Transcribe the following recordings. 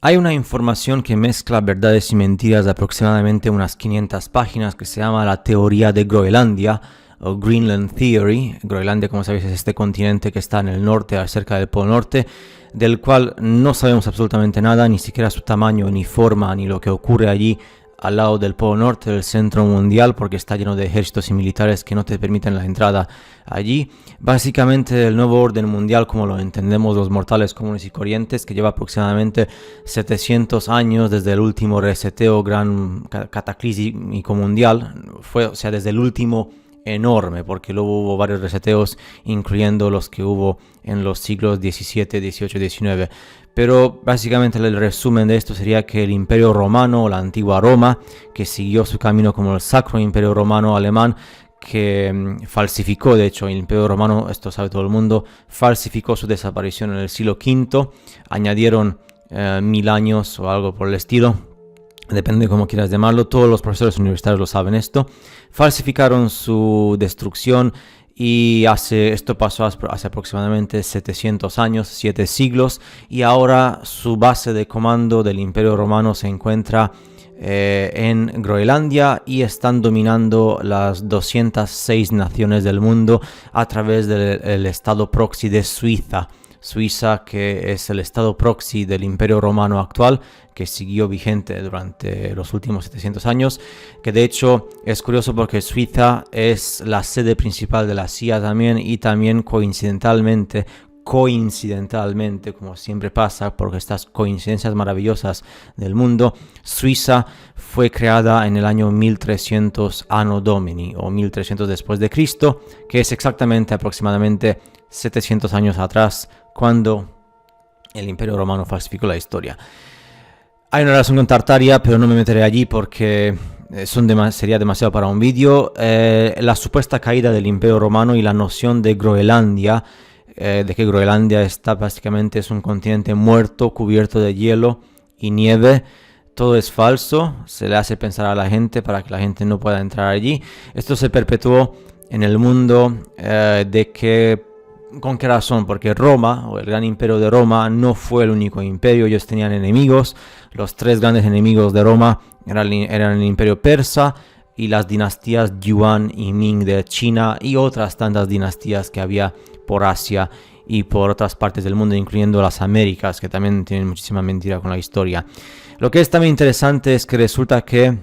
Hay una información que mezcla verdades y mentiras de aproximadamente unas 500 páginas que se llama la teoría de Groenlandia o Greenland Theory. Groenlandia, como sabéis, es este continente que está en el norte, cerca del Polo Norte, del cual no sabemos absolutamente nada, ni siquiera su tamaño, ni forma, ni lo que ocurre allí al lado del Polo Norte, del centro mundial, porque está lleno de ejércitos y militares que no te permiten la entrada allí. Básicamente el nuevo orden mundial, como lo entendemos los mortales comunes y corrientes, que lleva aproximadamente 700 años desde el último reseteo gran cataclísmico mundial, desde el último enorme, porque luego hubo varios reseteos, incluyendo los que hubo en los siglos XVII, XVIII, XIX. Pero básicamente el resumen de esto sería que el Imperio Romano, o la antigua Roma, que siguió su camino como el Sacro Imperio Romano Alemán, que falsificó, de hecho, el Imperio Romano, esto sabe todo el mundo, falsificó su desaparición en el siglo V, añadieron 1000 años o algo por el estilo, depende de cómo quieras llamarlo, todos los profesores universitarios lo saben esto, falsificaron su destrucción y esto pasó hace aproximadamente 700 años, 7 siglos, y ahora su base de comando del Imperio Romano se encuentra en Groenlandia y están dominando las 206 naciones del mundo a través del estado proxy de Suiza. Suiza, que es el estado proxy del Imperio Romano actual, que siguió vigente durante los últimos 700 años, que de hecho es curioso porque Suiza es la sede principal de la CIA también, y también coincidentalmente, como siempre pasa, porque estas coincidencias maravillosas del mundo, Suiza fue creada en el año 1300 Anno Domini, o 1300 después de Cristo, que es exactamente aproximadamente 700 años atrás, cuando el Imperio Romano falsificó la historia. Hay una relación con Tartaria, pero no me meteré allí porque sería demasiado para un vídeo. La supuesta caída del Imperio Romano y la noción de Groenlandia, de que Groenlandia es un continente muerto, cubierto de hielo y nieve. Todo es falso, se le hace pensar a la gente para que la gente no pueda entrar allí. Esto se perpetuó en el mundo ¿con qué razón? Porque Roma, o el gran imperio de Roma, no fue el único imperio. Ellos tenían enemigos. Los tres grandes enemigos de Roma eran el imperio persa y las dinastías Yuan y Ming de China, y otras tantas dinastías que había por Asia y por otras partes del mundo, incluyendo las Américas, que también tienen muchísima mentira con la historia. Lo que es también interesante es que resulta que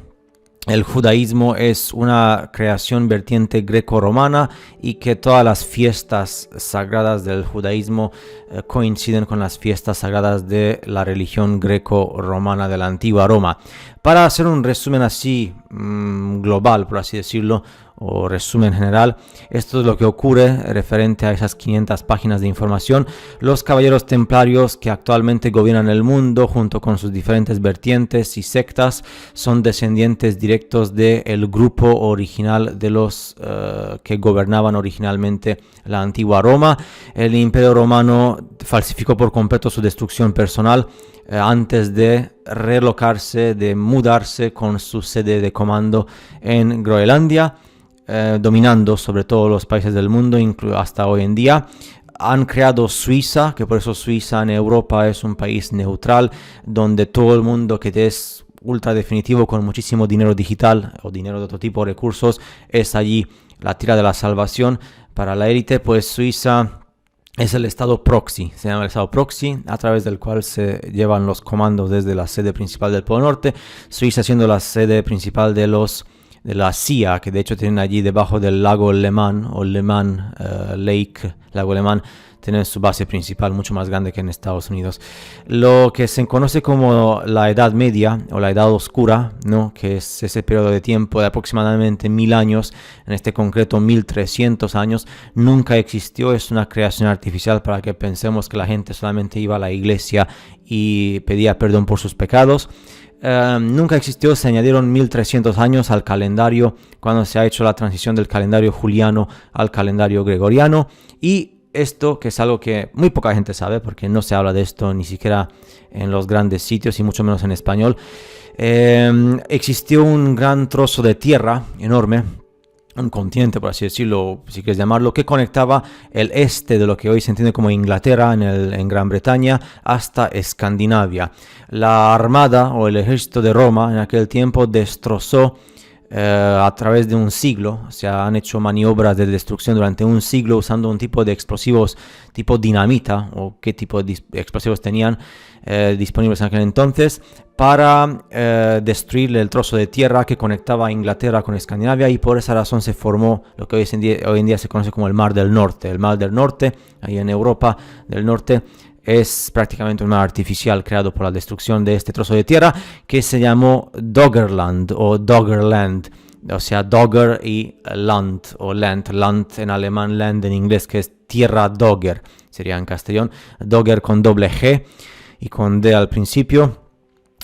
el judaísmo es una creación vertiente greco-romana y que todas las fiestas sagradas del judaísmo coinciden con las fiestas sagradas de la religión greco-romana de la antigua Roma. Para hacer un resumen así global, por así decirlo, o resumen general, esto es lo que ocurre referente a esas 500 páginas de información. Los caballeros templarios que actualmente gobiernan el mundo junto con sus diferentes vertientes y sectas son descendientes directos del grupo original de los que gobernaban originalmente la antigua Roma. El Imperio Romano falsificó por completo su destrucción personal antes de relocarse, de mudarse con su sede de comando en Groenlandia, dominando sobre todo los países del mundo hasta hoy en día. Han creado Suiza, que por eso Suiza en Europa es un país neutral, donde todo el mundo que es ultra definitivo con muchísimo dinero digital o dinero de otro tipo, recursos, es allí la tira de la salvación para la élite. Pues Suiza es el estado proxy, se llama el estado proxy, a través del cual se llevan los comandos desde la sede principal del Polo Norte. Suiza siendo la sede principal de la CIA, que de hecho tienen allí debajo del lago Le Mans, o Le Mans Lake, lago Le Mans, tienen su base principal mucho más grande que en Estados Unidos. Lo que se conoce como la Edad Media o la Edad Oscura, ¿no? Que es ese periodo de tiempo de aproximadamente 1000 años, en este concreto 1300 años, nunca existió. Es una creación artificial para que pensemos que la gente solamente iba a la iglesia y pedía perdón por sus pecados. Nunca existió. Se añadieron 1300 años al calendario cuando se ha hecho la transición del calendario juliano al calendario gregoriano, y esto, que es algo que muy poca gente sabe porque no se habla de esto ni siquiera en los grandes sitios y mucho menos en español, existió un gran trozo de tierra enorme un continente, por así decirlo, si quieres llamarlo, que conectaba el este de lo que hoy se entiende como Inglaterra en Gran Bretaña hasta Escandinavia. La armada o el ejército de Roma en aquel tiempo destrozó a través de un siglo, o sea, han hecho maniobras de destrucción durante un siglo usando un tipo de explosivos tipo dinamita o qué tipo de explosivos tenían disponibles en aquel entonces para destruir el trozo de tierra que conectaba a Inglaterra con Escandinavia, y por esa razón se formó lo que hoy en día se conoce como el Mar del Norte. El Mar del Norte, ahí en Europa del Norte, es prácticamente un mar artificial creado por la destrucción de este trozo de tierra que se llamó Doggerland o Doggerland, o sea, Dogger y Land o Land en alemán, Land en inglés, que es tierra Dogger, sería en castellano, Dogger con doble G y con D al principio.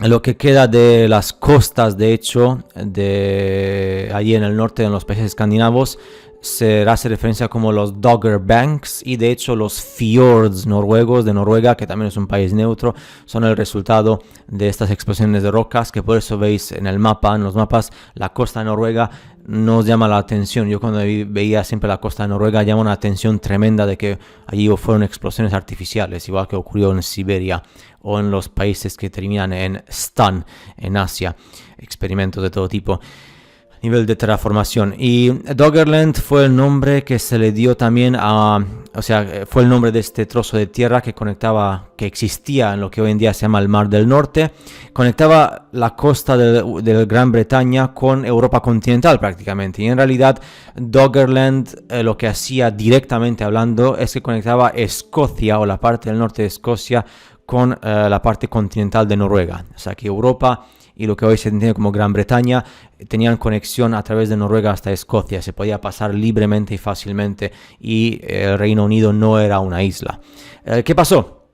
Lo que queda de las costas, de hecho, de allí en el norte, en los países escandinavos, se hace referencia como los Dogger Banks, y de hecho los fiords noruegos de Noruega, que también es un país neutro, son el resultado de estas explosiones de rocas, que por eso veis en el mapa, en los mapas, la costa de Noruega nos llama la atención. Yo cuando veía siempre la costa de Noruega llama una atención tremenda de que allí fueron explosiones artificiales, igual que ocurrió en Siberia o en los países que terminan en Stan, en Asia, experimentos de todo tipo. Nivel de terraformación. Y Doggerland fue el nombre que se le dio también fue el nombre de este trozo de tierra que existía en lo que hoy en día se llama el Mar del Norte, conectaba la costa de Gran Bretaña con Europa continental prácticamente, y en realidad Doggerland lo que hacía directamente hablando es que conectaba Escocia o la parte del norte de Escocia con la parte continental de Noruega, o sea que Europa y lo que hoy se entiende como Gran Bretaña tenían conexión a través de Noruega hasta Escocia, se podía pasar libremente y fácilmente, y el Reino Unido no era una isla. ¿Qué pasó?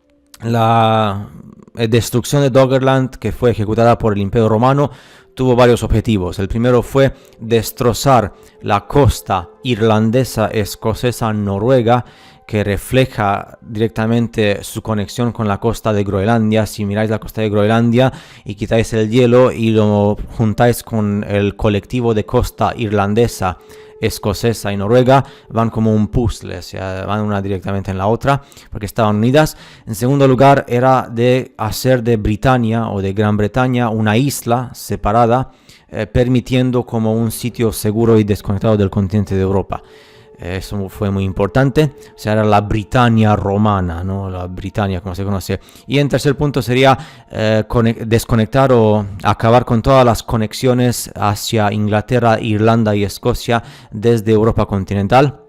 La destrucción de Doggerland, que fue ejecutada por el Imperio Romano, tuvo varios objetivos. El primero fue destrozar la costa irlandesa, escocesa, noruega, que refleja directamente su conexión con la costa de Groenlandia. Si miráis la costa de Groenlandia y quitáis el hielo y lo juntáis con el colectivo de costa irlandesa, escocesa y noruega, van como un puzzle, o sea, van una directamente en la otra porque estaban unidas. En segundo lugar, era de hacer de Britania o de Gran Bretaña una isla separada, permitiendo como un sitio seguro y desconectado del continente de Europa. Eso fue muy importante, o sea, era la Britania romana, ¿no? La Britania como se conoce. Y en tercer punto sería desconectar o acabar con todas las conexiones hacia Inglaterra, Irlanda y Escocia desde Europa continental,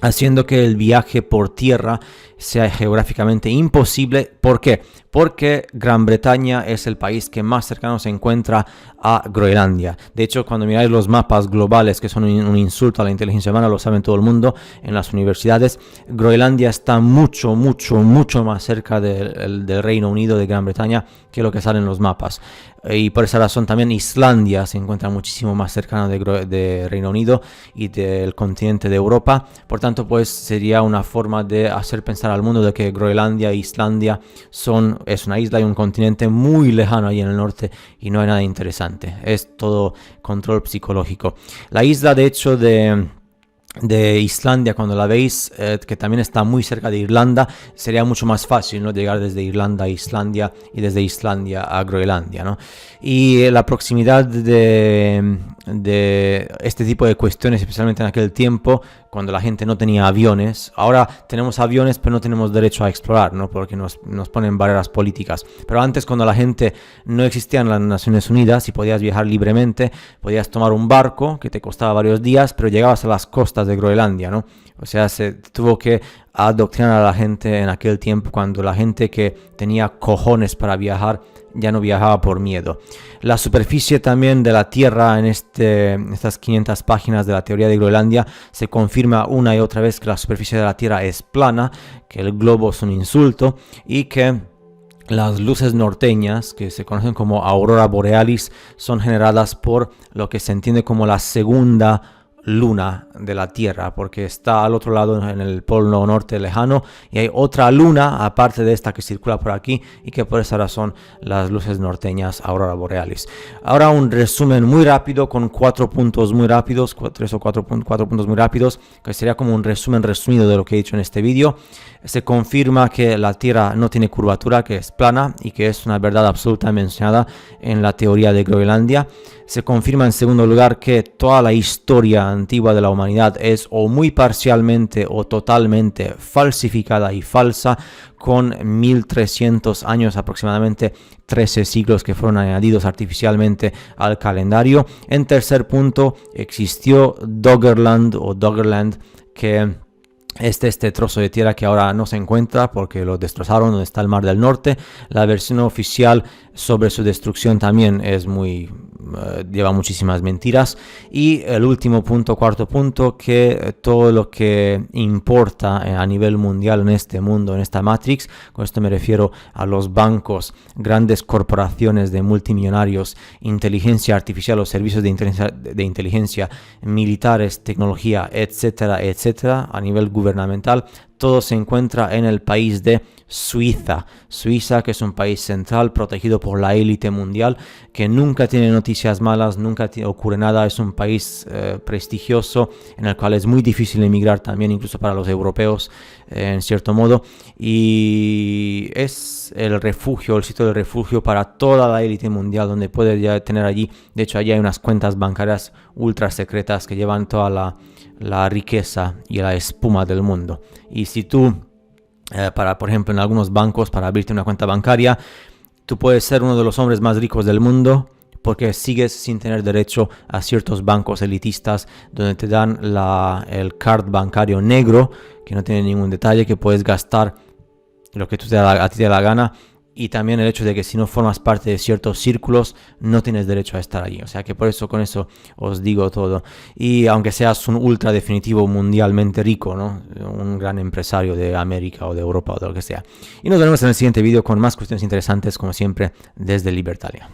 haciendo que el viaje por tierra sea geográficamente imposible. ¿Por qué? Porque Gran Bretaña es el país que más cercano se encuentra a Groenlandia. De hecho, cuando miráis los mapas globales, que son un insulto a la inteligencia humana, lo saben todo el mundo en las universidades, Groenlandia está mucho más cerca del Reino Unido, de Gran Bretaña, que lo que sale en los mapas. Y por esa razón también Islandia se encuentra muchísimo más cercana de Reino Unido y del continente de Europa. Por tanto, pues sería una forma de hacer pensar al mundo de que Groenlandia e Islandia es una isla y un continente muy lejano ahí en el norte, y no hay nada interesante. Es todo control psicológico. La isla, de hecho, de Islandia, cuando la veis, que también está muy cerca de Irlanda, sería mucho más fácil, ¿no?, llegar desde Irlanda a Islandia y desde Islandia a Groenlandia, ¿no? Y la proximidad de este tipo de cuestiones, especialmente en aquel tiempo, cuando la gente no tenía aviones. Ahora tenemos aviones, pero no tenemos derecho a explorar, ¿no?, porque nos ponen barreras políticas. Pero antes, cuando la gente no existían las Naciones Unidas y podías viajar libremente, podías tomar un barco que te costaba varios días, pero llegabas a las costas de Groenlandia, ¿no? O sea, se tuvo que adoctrinar a la gente en aquel tiempo, cuando la gente que tenía cojones para viajar ya no viajaba por miedo. La superficie también de la Tierra en estas 500 páginas de la teoría de Groenlandia se confirma una y otra vez que la superficie de la Tierra es plana, que el globo es un insulto y que las luces norteñas, que se conocen como aurora borealis, son generadas por lo que se entiende como la segunda luna de la Tierra, porque está al otro lado en el polo norte lejano y hay otra luna aparte de esta que circula por aquí y que por esa razón las luces norteñas aurora borealis. Ahora un resumen muy rápido con 4 puntos muy rápidos, 3 o 4 puntos muy rápidos, que sería como un resumen resumido de lo que he dicho en este vídeo. Se confirma que la Tierra no tiene curvatura, que es plana y que es una verdad absoluta mencionada en la teoría de Groenlandia. Se confirma en segundo lugar que toda la historia antigua de la humanidad es o muy parcialmente o totalmente falsificada y falsa, con 1300 años, aproximadamente 13 siglos que fueron añadidos artificialmente al calendario. En tercer punto, existió Doggerland o Doggerland, que este trozo de tierra que ahora no se encuentra porque lo destrozaron donde está el Mar del Norte. La versión oficial sobre su destrucción también es lleva muchísimas mentiras. Y el último punto, cuarto punto, que todo lo que importa a nivel mundial en este mundo, en esta Matrix, con esto me refiero a los bancos, grandes corporaciones de multimillonarios, inteligencia artificial o servicios de inteligencia, militares, tecnología, etcétera, etcétera, a nivel gubernamental, todo se encuentra en el país de Suiza. Suiza, que es un país central protegido por la élite mundial, que nunca tiene noticias malas, nunca ocurre nada. Es un país prestigioso en el cual es muy difícil emigrar también, incluso para los europeos, en cierto modo. Y es el refugio, el sitio de refugio para toda la élite mundial, donde puede ya tener allí, de hecho allí hay unas cuentas bancarias ultra secretas que llevan toda la riqueza y la espuma del mundo. Y si tú, por ejemplo, en algunos bancos, para abrirte una cuenta bancaria, tú puedes ser uno de los hombres más ricos del mundo porque sigues sin tener derecho a ciertos bancos elitistas donde te dan el card bancario negro, que no tiene ningún detalle, que puedes gastar lo que a ti te da la gana. Y también el hecho de que si no formas parte de ciertos círculos no tienes derecho a estar allí. O sea que por eso, con eso os digo todo. Y aunque seas un ultra definitivo mundialmente rico, ¿no? Un gran empresario de América o de Europa o de lo que sea. Y nos vemos en el siguiente vídeo con más cuestiones interesantes, como siempre, desde Libertalia.